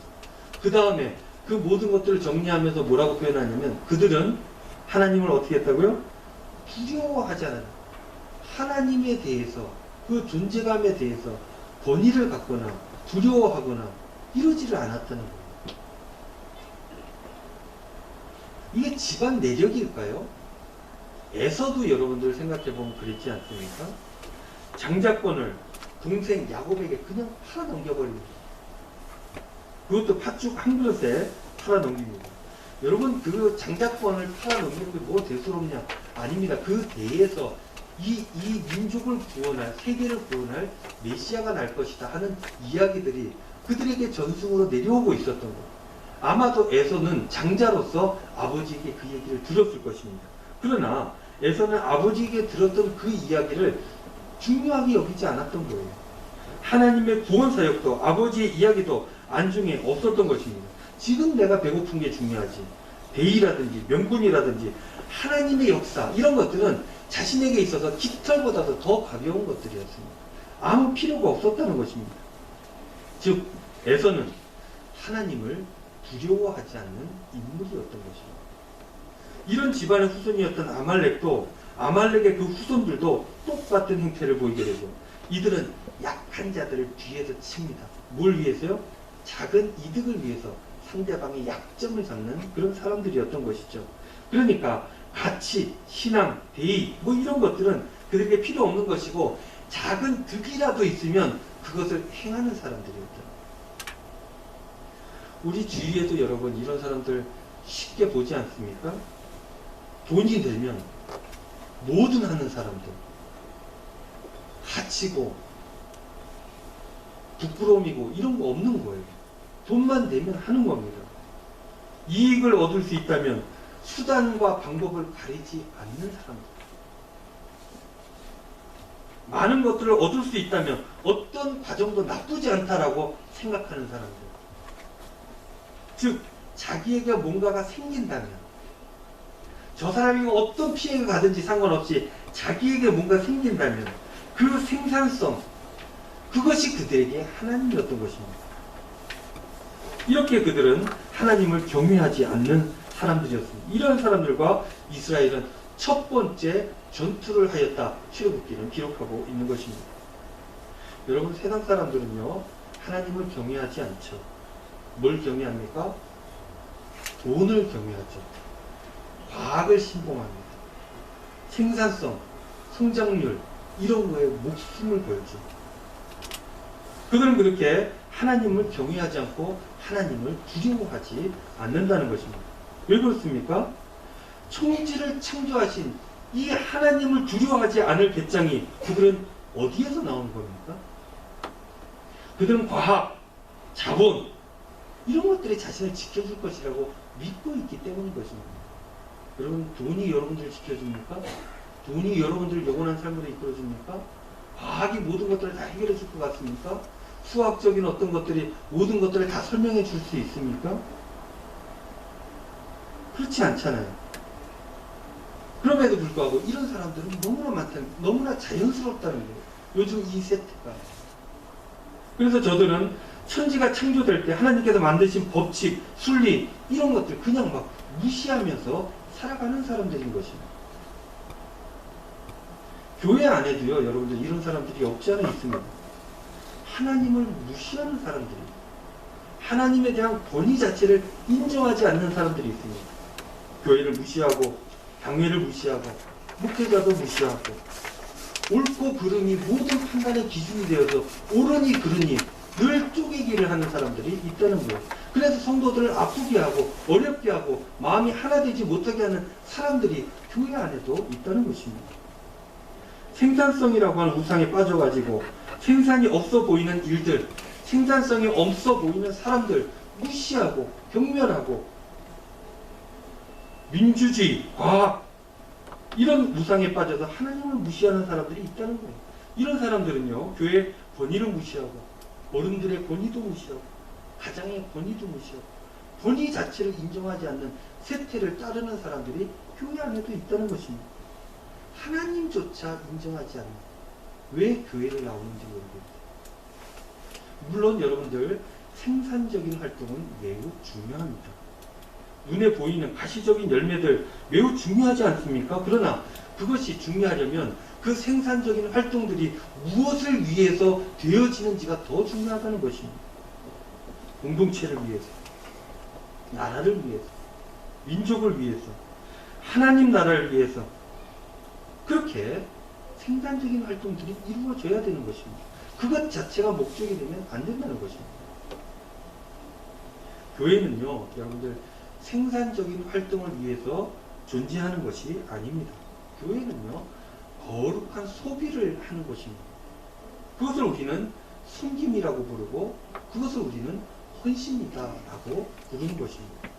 그 다음에 그 모든 것들을 정리하면서 뭐라고 표현하냐면 그들은 하나님을 어떻게 했다고요? 두려워하지 않아요. 하나님에 대해서 그 존재감에 대해서 권위를 갖거나 두려워하거나 이러지를 않았다는 거예요. 이게 집안 내력일까요? 에서도 여러분들 생각해보면 그랬지 않습니까? 장자권을 동생 야곱에게 그냥 팔아 넘겨버립니다. 그것도 팥죽 한 그릇에 팔아 넘깁니다. 여러분 그 장자권을 팔아 넘기는 게 뭐 대수롭냐? 아닙니다. 그 대에서 이 민족을 구원할, 세계를 구원할 메시아가 날 것이다 하는 이야기들이 그들에게 전승으로 내려오고 있었던 거예요. 아마도 에서는 장자로서 아버지에게 그 얘기를 들었을 것입니다. 그러나 에서는 아버지에게 들었던 그 이야기를 중요하게 여기지 않았던 거예요. 하나님의 구원 사역도 아버지의 이야기도 안중에 없었던 것입니다. 지금 내가 배고픈 게 중요하지. 대의라든지 명분이라든지 하나님의 역사 이런 것들은 자신에게 있어서 깃털보다도 더 가벼운 것들이었습니다. 아무 필요가 없었다는 것입니다. 즉 에서는 하나님을 두려워하지 않는 인물이었던 것입니다. 이런 집안의 후손이었던 아말렉도 아말렉의 그 후손들도 똑같은 행태를 보이게 되고 이들은 약한 약한 자들을 뒤에서 칩니다. 뭘 위해서요? 작은 이득을 위해서 상대방의 약점을 잡는 그런 사람들이었던 것이죠. 그러니까 가치, 신앙, 대의 뭐 이런 것들은 그들에게 필요 없는 것이고 작은 득이라도 있으면 그것을 행하는 사람들이었죠. 우리 주위에도 여러분 이런 사람들 쉽게 보지 않습니까? 돈이 되면 뭐든 하는 사람들, 가치고 부끄러움이고 이런 거 없는 거예요. 돈만 되면 하는 겁니다. 이익을 얻을 수 있다면 수단과 방법을 가리지 않는 사람들. 많은 것들을 얻을 수 있다면 어떤 과정도 나쁘지 않다라고 생각하는 사람들. 즉 자기에게 뭔가가 생긴다면 저 사람이 어떤 피해가 가든지 상관없이 자기에게 뭔가 생긴다면 그 생산성, 그것이 그들에게 하나님이었던 것입니다. 이렇게 그들은 하나님을 경외하지 않는 사람들이었습니다. 이런 사람들과 이스라엘은 첫 번째 전투를 하였다. 출애굽기는 기록하고 있는 것입니다. 여러분 세상 사람들은요 하나님을 경외하지 않죠. 뭘 경외합니까? 돈을 경외하죠. 과학을 신봉합니다. 생산성, 성장률 이런 거에 목숨을 걸죠. 그들은 그렇게 하나님을 경외하지 않고 하나님을 두려워하지 않는다는 것입니다. 왜 그렇습니까? 총지를 창조하신 이 하나님을 두려워하지 않을 배짱이 그들은 어디에서 나오는 겁니까? 그들은 과학, 자본 이런 것들이 자신을 지켜줄 것이라고 믿고 있기 때문인 것입니다. 여러분 돈이 여러분들을 지켜줍니까? 돈이 여러분들을 영원한 삶으로 이끌어줍니까? 과학이 모든 것들을 다 해결해 줄 것 같습니까? 수학적인 어떤 것들이 모든 것들을 다 설명해 줄 수 있습니까? 그렇지 않잖아요. 그럼에도 불구하고 이런 사람들은 너무나 자연스럽다는 거예요. 요즘 이 세태가. 그래서 저들은 천지가 창조될 때 하나님께서 만드신 법칙, 순리 이런 것들 그냥 막 무시하면서 살아가는 사람들인 것입니다. 교회 안에도요 여러분들 이런 사람들이 없지 않아 있습니다. 하나님을 무시하는 사람들이, 하나님에 대한 권위 자체를 인정하지 않는 사람들이 있습니다. 교회를 무시하고 당회를 무시하고 목회자도 무시하고 옳고 그름이 모든 판단의 기준이 되어서 옳으니 그르니 늘 쪼개기를 하는 사람들이 있다는 거예요. 그래서 성도들을 아프게 하고 어렵게 하고 마음이 하나 되지 못하게 하는 사람들이 교회 안에도 있다는 것입니다. 생산성이라고 하는 우상에 빠져가지고 생산이 없어 보이는 일들, 생산성이 없어 보이는 사람들 무시하고 경멸하고 민주주의, 과학 이런 우상에 빠져서 하나님을 무시하는 사람들이 있다는 거예요. 이런 사람들은요 교회의 권위를 무시하고 어른들의 권위도 무시하고 가장의 권위도 무시하고 권위 자체를 인정하지 않는 세태를 따르는 사람들이 교회 안에도 있다는 것입니다. 하나님조차 인정하지 않는 왜 교회를 나오는지 모르겠어요. 물론 여러분들 생산적인 활동은 매우 중요합니다. 눈에 보이는 가시적인 열매들 매우 중요하지 않습니까? 그러나 그것이 중요하려면 그 생산적인 활동들이 무엇을 위해서 되어지는지가 더 중요하다는 것입니다. 공동체를 위해서, 나라를 위해서, 민족을 위해서, 하나님 나라를 위해서 그렇게 생산적인 활동들이 이루어져야 되는 것입니다. 그것 자체가 목적이 되면 안 된다는 것입니다. 교회는요, 여러분들 생산적인 활동을 위해서 존재하는 것이 아닙니다. 교회는요, 거룩한 소비를 하는 것입니다. 그것을 우리는 섬김이라고 부르고 그것을 우리는 헌신이다라고 부르는 것입니다.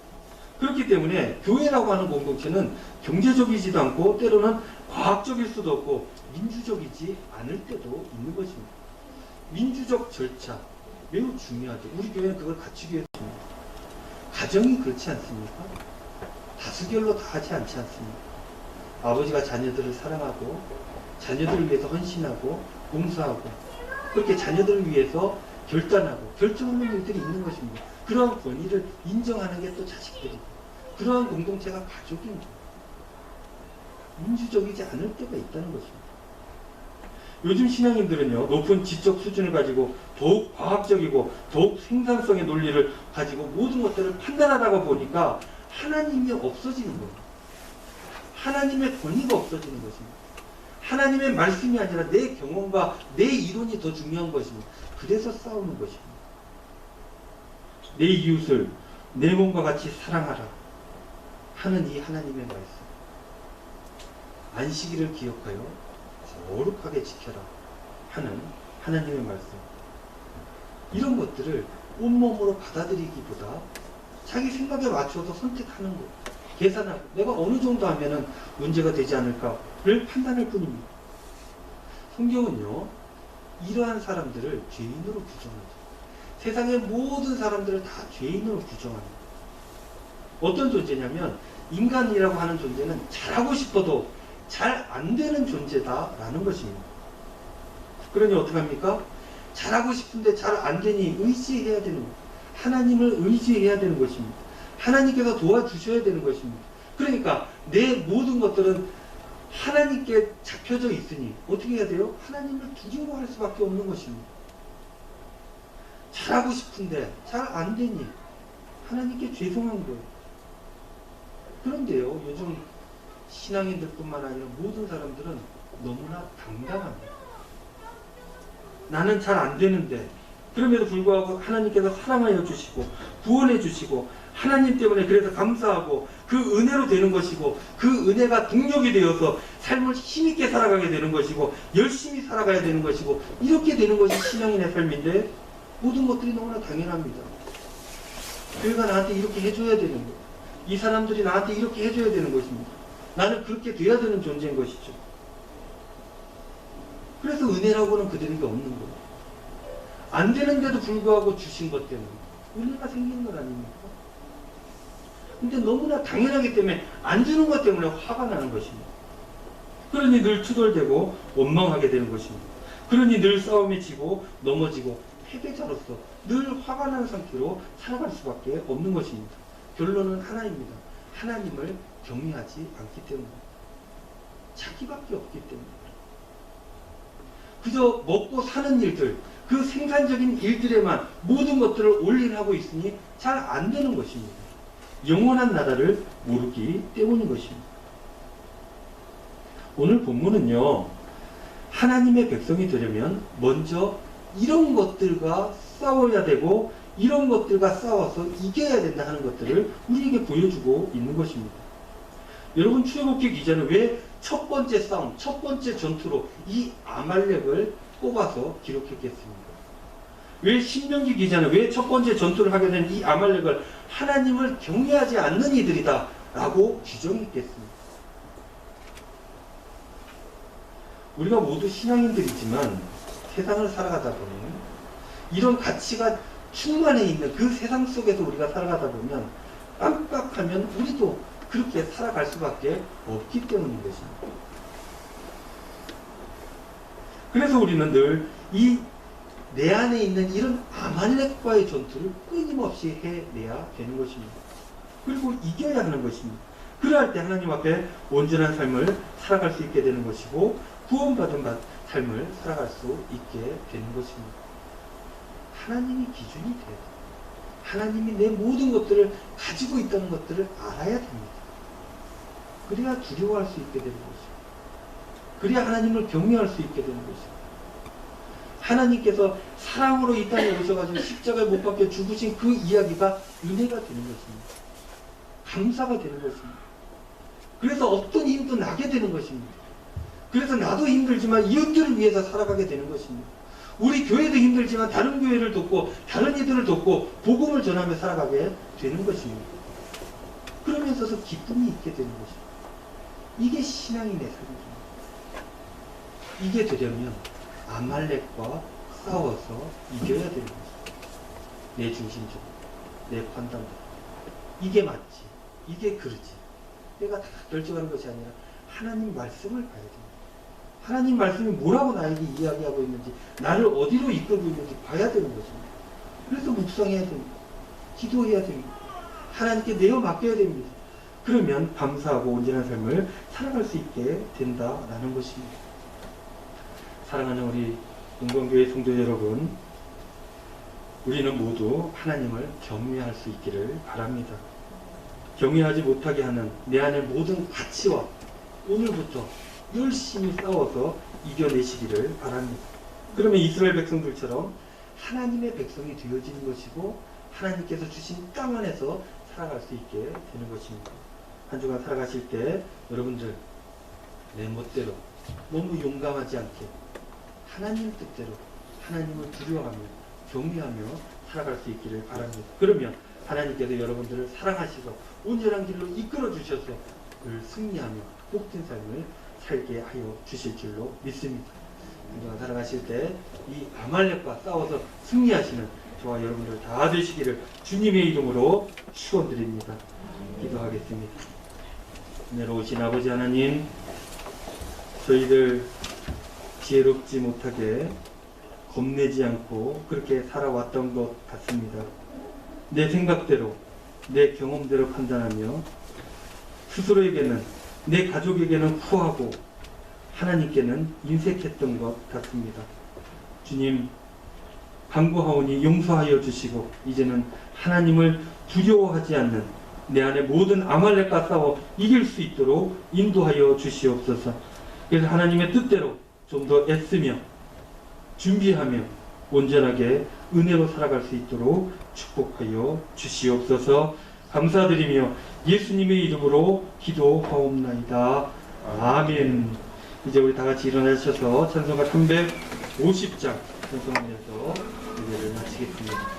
그렇기 때문에 교회라고 하는 공동체는 경제적이지도 않고 때로는 과학적일 수도 없고 민주적이지 않을 때도 있는 것입니다. 민주적 절차 매우 중요하죠. 우리 교회는 그걸 갖추기 위해서입니다. 가정이 그렇지 않습니까? 다수결로 다 하지 않지 않습니까? 아버지가 자녀들을 사랑하고 자녀들을 위해서 헌신하고 봉사하고 그렇게 자녀들을 위해서 결단하고 결정하는 일들이 있는 것입니다. 그러한 권위를 인정하는 게 또 자식들이고 그러한 공동체가 가족입니다. 민주적이지 않을 때가 있다는 것입니다. 요즘 신앙인들은요, 높은 지적 수준을 가지고 더욱 과학적이고 더욱 생산성의 논리를 가지고 모든 것들을 판단하다가 보니까 하나님이 없어지는 거예요. 하나님의 권위가 없어지는 것입니다. 하나님의 말씀이 아니라 내 경험과 내 이론이 더 중요한 것입니다. 그래서 싸우는 것입니다. 내 이웃을 내 몸과 같이 사랑하라 하는 이 하나님의 말씀. 안식일을 기억하여 거룩하게 지켜라 하는 하나님의 말씀. 이런 것들을 온몸으로 받아들이기보다 자기 생각에 맞춰서 선택하는 것, 계산하고 내가 어느 정도 하면은 문제가 되지 않을까를 판단할 뿐입니다. 성경은요, 이러한 사람들을 죄인으로 규정하죠. 세상의 모든 사람들을 다 죄인으로 규정합니다. 어떤 존재냐면 인간이라고 하는 존재는 잘하고 싶어도 잘 안 되는 존재다라는 것입니다. 그러니 어떡합니까? 잘하고 싶은데 잘 안 되니 의지해야 되는 거예요. 하나님을 의지해야 되는 것입니다. 하나님께서 도와주셔야 되는 것입니다. 그러니까 내 모든 것들은 하나님께 잡혀져 있으니 어떻게 해야 돼요? 하나님을 두려워할 수밖에 없는 것입니다. 잘하고 싶은데 잘 안 되니 하나님께 죄송한 거예요. 그런데요, 요즘 신앙인들뿐만 아니라 모든 사람들은 너무나 당당합니다. 나는 잘 안 되는데 그럼에도 불구하고 하나님께서 사랑하여 주시고 구원해 주시고 하나님 때문에 그래서 감사하고 그 은혜로 되는 것이고 그 은혜가 동력이 되어서 삶을 힘있게 살아가게 되는 것이고 열심히 살아가야 되는 것이고 이렇게 되는 것이 신앙인의 삶인데 모든 것들이 너무나 당연합니다. 교회가 나한테 이렇게 해줘야 되는 거, 이 사람들이 나한테 이렇게 해줘야 되는 것입니다. 나는 그렇게 돼야 되는 존재인 것이죠. 그래서 은혜라고는 그대는 게 없는 거예요. 안 되는데도 불구하고 주신 것 때문에 은혜가 생기는 것 아닙니까? 근데 너무나 당연하기 때문에 안 주는 것 때문에 화가 나는 것입니다. 그러니 늘 투덜대고 원망하게 되는 것입니다. 그러니 늘 싸움에 지고 넘어지고 패배자로서 늘 화가 나는 상태로 살아갈 수밖에 없는 것입니다. 결론은 하나입니다. 하나님을 경외하지 않기 때문에, 자기밖에 없기 때문에, 그저 먹고 사는 일들, 그 생산적인 일들에만 모든 것들을 올인하고 있으니 잘 안 되는 것입니다. 영원한 나라를 모르기 때문인 것입니다. 오늘 본문은요, 하나님의 백성이 되려면 먼저 이런 것들과 싸워야 되고 이런 것들과 싸워서 이겨야 된다 하는 것들을 우리에게 보여주고 있는 것입니다. 여러분, 출애굽기 기자는 왜 첫 번째 싸움, 첫 번째 전투로 이 아말렉을 뽑아서 기록했겠습니까? 왜 신명기 기자는 왜 첫 번째 전투를 하게 된 이 아말렉을 하나님을 경외하지 않는 이들이다 라고 규정했겠습니까? 우리가 모두 신앙인들이지만 세상을 살아가다 보면 이런 가치가 충만해 있는 그 세상 속에서 우리가 살아가다 보면 깜빡하면 우리도 그렇게 살아갈 수밖에 없기 때문인 것입니다. 그래서 우리는 늘 이 내 안에 있는 이런 아말렉과의 전투를 끊임없이 해내야 되는 것입니다. 그리고 이겨야 하는 것입니다. 그러할 때 하나님 앞에 온전한 삶을 살아갈 수 있게 되는 것이고 구원받은 삶을 살아갈 수 있게 되는 것입니다. 하나님이 기준이 돼야 돼요. 하나님이 내 모든 것들을 가지고 있다는 것들을 알아야 됩니다. 그래야 두려워할 수 있게 되는 것입니다. 그래야 하나님을 경외할 수 있게 되는 것입니다. 하나님께서 사랑으로 이 땅에 오셔가지고 십자가에 못 박혀 죽으신 그 이야기가 은혜가 되는 것입니다. 감사가 되는 것입니다. 그래서 어떤 힘도 나게 되는 것입니다. 그래서 나도 힘들지만 이웃들을 위해서 살아가게 되는 것입니다. 우리 교회도 힘들지만 다른 교회를 돕고 다른 이들을 돕고 복음을 전하며 살아가게 되는 것입니다. 그러면서도 기쁨이 있게 되는 것입니다. 이게 신앙인의 삶입니다. 이게 되려면 아말렉과 싸워서 이겨야 되는 것입니다. 내 중심적으로, 내 판단으로. 이게 맞지, 이게 그르지. 내가 다 결정하는 것이 아니라 하나님 말씀을 봐야 됩니다. 하나님 말씀이 뭐라고 나에게 이야기하고 있는지, 나를 어디로 이끌고 있는지 봐야 되는 것입니다. 그래서 묵상해야 됩니다. 기도해야 됩니다. 하나님께 내어 맡겨야 됩니다. 그러면 감사하고 온전한 삶을 살아갈 수 있게 된다라는 것입니다. 사랑하는 우리 은광교회 성도 여러분, 우리는 모두 하나님을 경외할 수 있기를 바랍니다. 경외하지 못하게 하는 내 안의 모든 가치와 오늘부터 열심히 싸워서 이겨내시기를 바랍니다. 그러면 이스라엘 백성들처럼 하나님의 백성이 되어지는 것이고 하나님께서 주신 땅 안에서 살아갈 수 있게 되는 것입니다. 한 주간 살아가실 때 여러분들 내 멋대로 너무 용감하지 않게 하나님 뜻대로 하나님을 두려워하며 경외하며 살아갈 수 있기를 바랍니다. 그러면 하나님께서 여러분들을 사랑하시고 온전한 길로 이끌어 주셔서 늘 승리하며 복된 삶을 살게 하여 주실 줄로 믿습니다. 한주간 살아가실 때 이 아말렉과 싸워서 승리하시는 저와 여러분들 다 되시기를 주님의 이름으로 축원드립니다. 기도하겠습니다. 은혜로우신 아버지 하나님, 저희들 지혜롭지 못하게 겁내지 않고 그렇게 살아왔던 것 같습니다. 내 생각대로 내 경험대로 판단하며 스스로에게는 내 가족에게는 후하고 하나님께는 인색했던 것 같습니다. 주님, 간구하오니 용서하여 주시고 이제는 하나님을 두려워하지 않는 내 안에 모든 아말렉과 싸워 이길 수 있도록 인도하여 주시옵소서. 그래서 하나님의 뜻대로 좀 더 애쓰며 준비하며 온전하게 은혜로 살아갈 수 있도록 축복하여 주시옵소서. 감사드리며 예수님의 이름으로 기도하옵나이다. 아멘. 이제 우리 다 같이 일어나셔서 찬송가 350장 찬송하면서 예배를 마치겠습니다.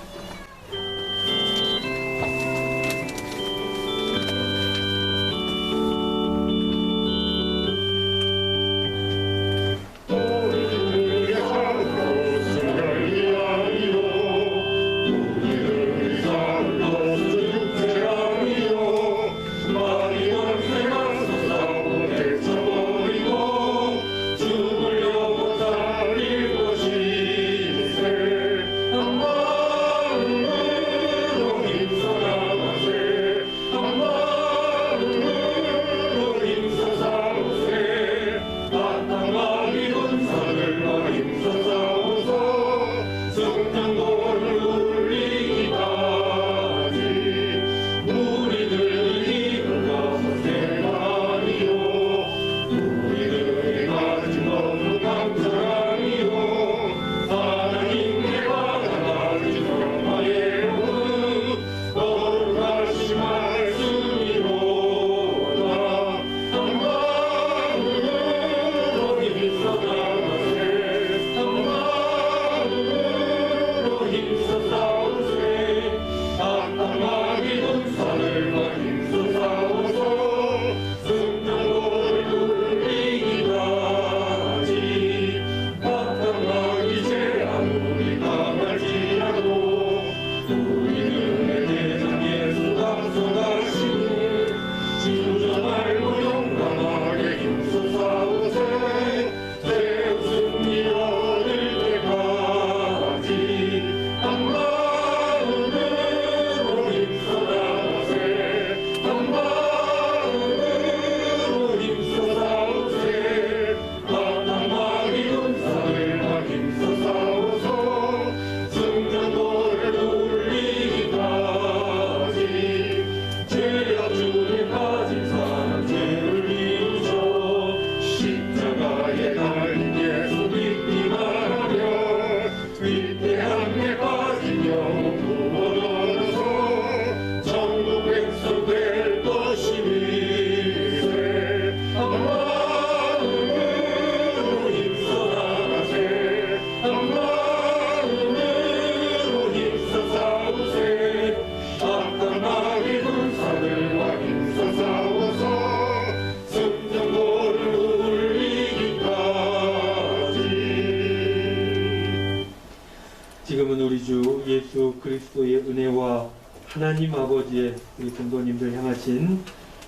지금은 우리 주 예수 그리스도의 은혜와 하나님 아버지의 우리 성도님들 향하신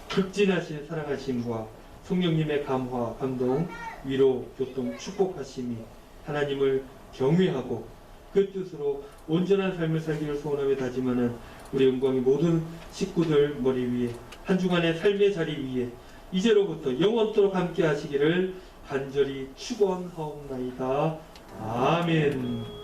극진하신 사랑하심과 성령님의 감화, 감동, 위로, 교통, 축복하심이 하나님을 경외하고 그 뜻으로 온전한 삶을 살기를 소원하며 다짐하는 우리 은광의 모든 식구들 머리 위에 한 주간의 삶의 자리 위에 이제로부터 영원토록 함께 하시기를 간절히 축원하옵나이다. 아멘.